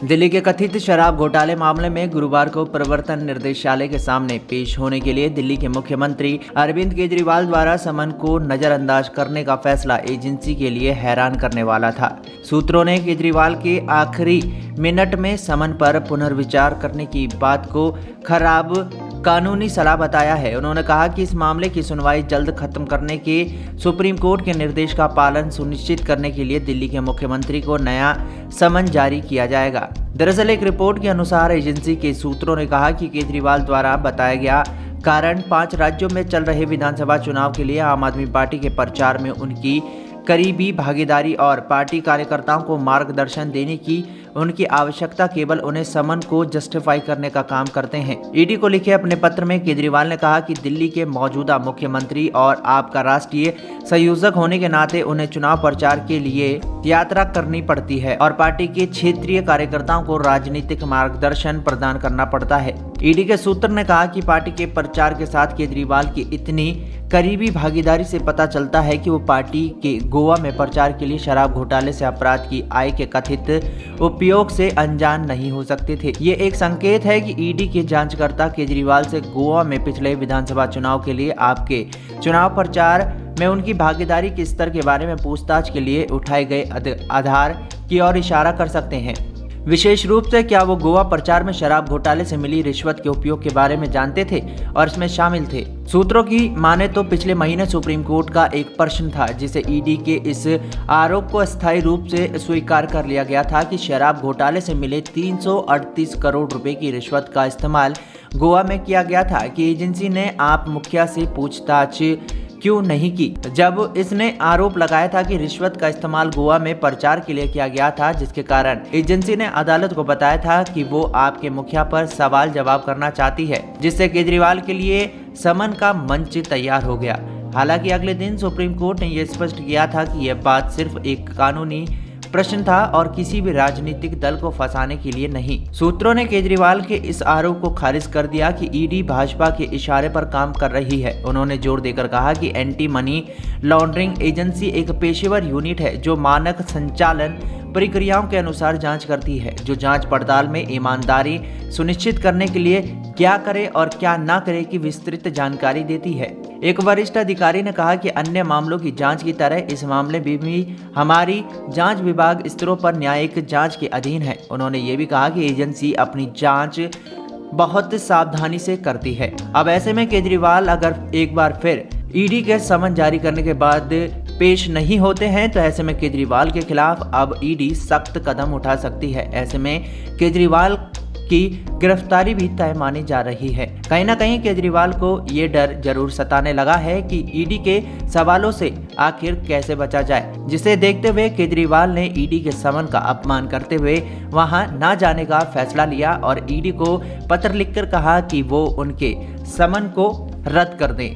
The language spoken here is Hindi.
दिल्ली के कथित शराब घोटाले मामले में गुरुवार को प्रवर्तन निर्देशालय के सामने पेश होने के लिए दिल्ली के मुख्यमंत्री अरविंद केजरीवाल द्वारा समन को नजरअंदाज करने का फैसला एजेंसी के लिए हैरान करने वाला था। सूत्रों ने केजरीवाल के आखिरी मिनट में समन पर पुनर्विचार करने की बात को खराब कानूनी सलाह बताया है। उन्होंने कहा कि इस मामले की सुनवाई जल्द खत्म करने के सुप्रीम कोर्ट के निर्देश का पालन सुनिश्चित करने के लिए दिल्ली के मुख्यमंत्री को नया समन जारी किया जाएगा। दरअसल एक रिपोर्ट के अनुसार एजेंसी के सूत्रों ने कहा कि केजरीवाल द्वारा बताया गया कारण 5 राज्यों में चल रहे विधानसभा चुनाव के लिए आम आदमी पार्टी के प्रचार में उनकी करीबी भागीदारी और पार्टी कार्यकर्ताओं को मार्गदर्शन देने की उनकी आवश्यकता केवल उन्हें समन को जस्टिफाई करने का काम करते हैं। ईडी को लिखे अपने पत्र में केजरीवाल ने कहा कि दिल्ली के मौजूदा मुख्यमंत्री और आपका राष्ट्रीय संयोजक होने के नाते उन्हें चुनाव प्रचार के लिए यात्रा करनी पड़ती है और पार्टी के क्षेत्रीय कार्यकर्ताओं को राजनीतिक मार्गदर्शन प्रदान करना पड़ता है। ईडी के सूत्र ने कहा कि पार्टी के प्रचार के साथ केजरीवाल की इतनी करीबी भागीदारी से पता चलता है कि वो पार्टी के गोवा में प्रचार के लिए शराब घोटाले से अपराध की आय के कथित उपयोग से अनजान नहीं हो सकते थे। ये एक संकेत है कि ईडी के जांचकर्ता केजरीवाल से गोवा में पिछले विधानसभा चुनाव के लिए आपके चुनाव प्रचार में उनकी भागीदारी के स्तर के बारे में पूछताछ के लिए उठाए गए आधार की ओर इशारा कर सकते हैं। विशेष रूप से क्या वो गोवा प्रचार में शराब घोटाले से मिली रिश्वत के उपयोग के बारे में जानते थे और इसमें शामिल थे। सूत्रों की माने तो पिछले महीने सुप्रीम कोर्ट का एक प्रश्न था जिसे ईडी के इस आरोप को अस्थायी रूप से स्वीकार कर लिया गया था कि शराब घोटाले से मिले 338 करोड़ रुपए की रिश्वत का इस्तेमाल गोवा में किया गया था कि एजेंसी ने आप मुखिया से पूछताछ क्यों नहीं की, जब इसने आरोप लगाया था कि रिश्वत का इस्तेमाल गोवा में प्रचार के लिए किया गया था, जिसके कारण एजेंसी ने अदालत को बताया था कि वो आपके मुखिया पर सवाल जवाब करना चाहती है, जिससे केजरीवाल के लिए समन का मंच तैयार हो गया। हालांकि अगले दिन सुप्रीम कोर्ट ने यह स्पष्ट किया था कि यह बात सिर्फ एक कानूनी प्रश्न था और किसी भी राजनीतिक दल को फंसाने के लिए नहीं। सूत्रों ने केजरीवाल के इस आरोप को खारिज कर दिया कि ईडी भाजपा के इशारे पर काम कर रही है। उन्होंने जोर देकर कहा कि एंटी मनी लॉन्ड्रिंग एजेंसी एक पेशेवर यूनिट है जो मानक संचालन प्रक्रियाओं के अनुसार जांच करती है, जो जांच पड़ताल में ईमानदारी सुनिश्चित करने के लिए क्या करे और क्या ना करे की विस्तृत जानकारी देती है। एक वरिष्ठ अधिकारी ने कहा कि अन्य मामलों की जांच की तरह इस मामले में भी हमारी जांच विभाग स्तरों पर न्यायिक जांच के अधीन है। उन्होंने ये भी कहा कि एजेंसी अपनी जांच बहुत सावधानी से करती है। अब ऐसे में केजरीवाल अगर एक बार फिर ईडी के समन जारी करने के बाद पेश नहीं होते हैं तो ऐसे में केजरीवाल के खिलाफ अब ईडी सख्त कदम उठा सकती है। ऐसे में केजरीवाल की गिरफ्तारी भी तय मानी जा रही है। कहीं ना कहीं केजरीवाल को ये डर जरूर सताने लगा है कि ईडी के सवालों से आखिर कैसे बचा जाए, जिसे देखते हुए केजरीवाल ने ईडी के समन का अपमान करते हुए वहां न जाने का फैसला लिया और ईडी को पत्र लिखकर कहा कि वो उनके समन को रद्द कर दें।